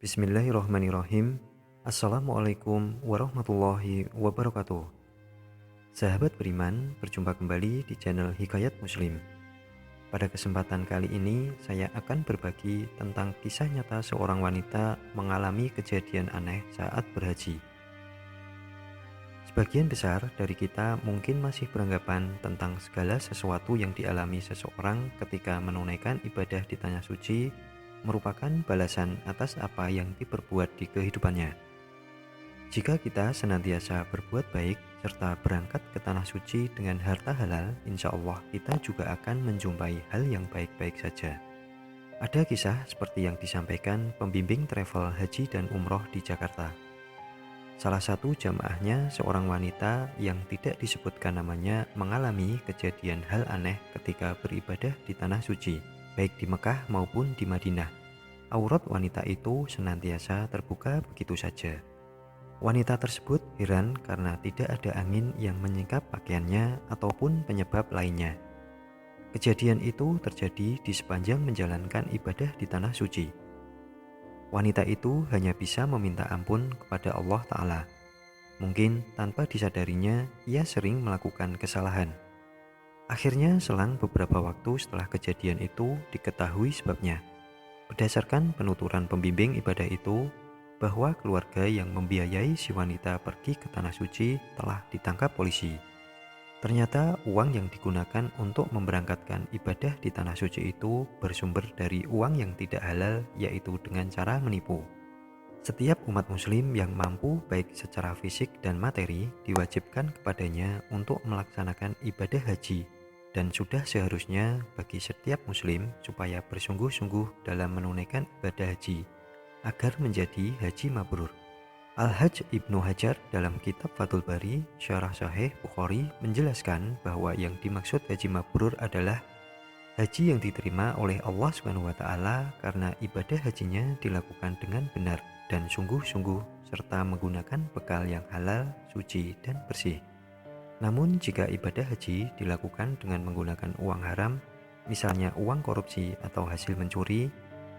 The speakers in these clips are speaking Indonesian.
Bismillahirrahmanirrahim. Assalamualaikum warahmatullahi wabarakatuh. Sahabat beriman, berjumpa kembali di channel Hikayat Muslim. Pada kesempatan kali ini, saya akan berbagi tentang kisah nyata seorang wanita mengalami kejadian aneh saat berhaji. Sebagian besar dari kita mungkin masih beranggapan tentang segala sesuatu yang dialami seseorang ketika menunaikan ibadah di tanah suci merupakan balasan atas apa yang diperbuat di kehidupannya. Jika kita senantiasa berbuat baik serta berangkat ke tanah suci dengan harta halal, insya Allah kita juga akan menjumpai hal yang baik-baik saja. Ada kisah seperti yang disampaikan pembimbing travel haji dan umroh di Jakarta. Salah satu jamaahnya, seorang wanita yang tidak disebutkan namanya, mengalami kejadian hal aneh ketika beribadah di tanah suci, baik di Mekah maupun di Madinah. Aurat wanita itu senantiasa terbuka begitu saja. Wanita tersebut heran karena tidak ada angin yang menyingkap pakaiannya ataupun penyebab lainnya. Kejadian itu terjadi di sepanjang menjalankan ibadah di tanah suci. Wanita itu hanya bisa meminta ampun kepada Allah Ta'ala. Mungkin tanpa disadarinya, ia sering melakukan kesalahan. Akhirnya selang beberapa waktu setelah kejadian itu diketahui sebabnya. Berdasarkan penuturan pembimbing ibadah itu, bahwa keluarga yang membiayai si wanita pergi ke tanah suci telah ditangkap polisi. Ternyata uang yang digunakan untuk memberangkatkan ibadah di tanah suci itu bersumber dari uang yang tidak halal, yaitu dengan cara menipu. Setiap umat muslim yang mampu baik secara fisik dan materi diwajibkan kepadanya untuk melaksanakan ibadah haji, dan sudah seharusnya bagi setiap muslim supaya bersungguh-sungguh dalam menunaikan ibadah haji agar menjadi haji mabrur. Al-Hajj Ibnu Hajar dalam kitab Fathul Bari Syarah Sahih Bukhari menjelaskan bahwa yang dimaksud haji mabrur adalah haji yang diterima oleh Allah SWT karena ibadah hajinya dilakukan dengan benar dan sungguh-sungguh serta menggunakan bekal yang halal, suci, dan bersih. Namun jika ibadah haji dilakukan dengan menggunakan uang haram, misalnya uang korupsi atau hasil mencuri,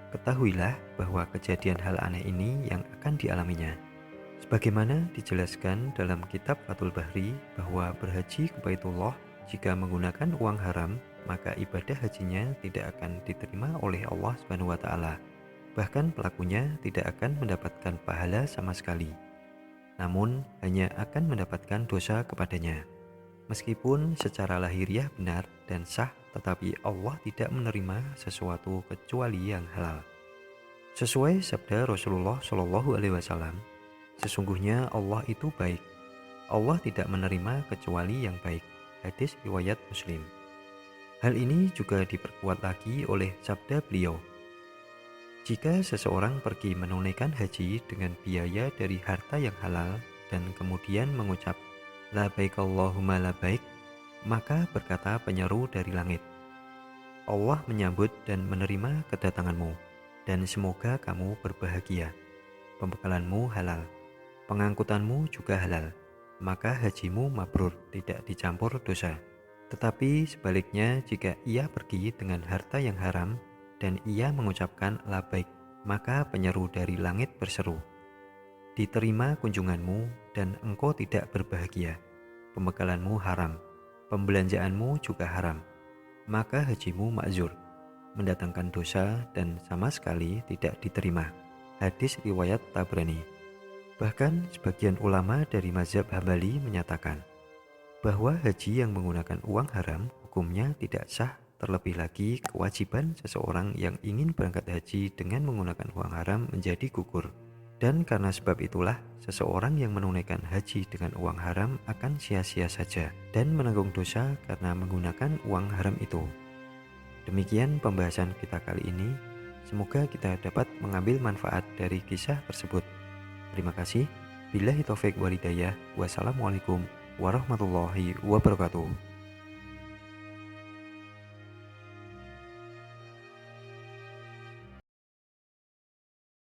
ketahuilah bahwa kejadian hal aneh ini yang akan dialaminya. Sebagaimana dijelaskan dalam kitab Fathul Bahri bahwa berhaji ke Baitullah jika menggunakan uang haram, maka ibadah hajinya tidak akan diterima oleh Allah SWT. Bahkan pelakunya tidak akan mendapatkan pahala sama sekali, namun hanya akan mendapatkan dosa kepadanya. Meskipun secara lahiriah benar dan sah, tetapi Allah tidak menerima sesuatu kecuali yang halal. Sesuai sabda Rasulullah SAW, sesungguhnya Allah itu baik. Allah tidak menerima kecuali yang baik. Hadis riwayat Muslim. Hal ini juga diperkuat lagi oleh sabda beliau. Jika seseorang pergi menunaikan haji dengan biaya dari harta yang halal dan kemudian mengucap Labaik Allahumma labaik, maka berkata penyeru dari langit, Allah menyambut dan menerima kedatanganmu, dan semoga kamu berbahagia. Pembekalanmu halal, pengangkutanmu juga halal, maka hajimu mabrur, tidak dicampur dosa. Tetapi sebaliknya, jika ia pergi dengan harta yang haram dan ia mengucapkan labaik, maka penyeru dari langit berseru, diterima kunjunganmu dan engkau tidak berbahagia. Pembekalanmu haram, pembelanjaanmu juga haram, maka hajimu makzur, mendatangkan dosa dan sama sekali tidak diterima. Hadis riwayat Tabrani. Bahkan sebagian ulama dari mazhab Hambali menyatakan bahwa haji yang menggunakan uang haram hukumnya tidak sah. Terlebih lagi kewajiban seseorang yang ingin berangkat haji dengan menggunakan uang haram menjadi gugur. Dan karena sebab itulah seseorang yang menunaikan haji dengan uang haram akan sia-sia saja dan menanggung dosa karena menggunakan uang haram itu. Demikian pembahasan kita kali ini. Semoga kita dapat mengambil manfaat dari kisah tersebut. Terima kasih. Billahi taufik walhidayah. Wassalamualaikum warahmatullahi wabarakatuh.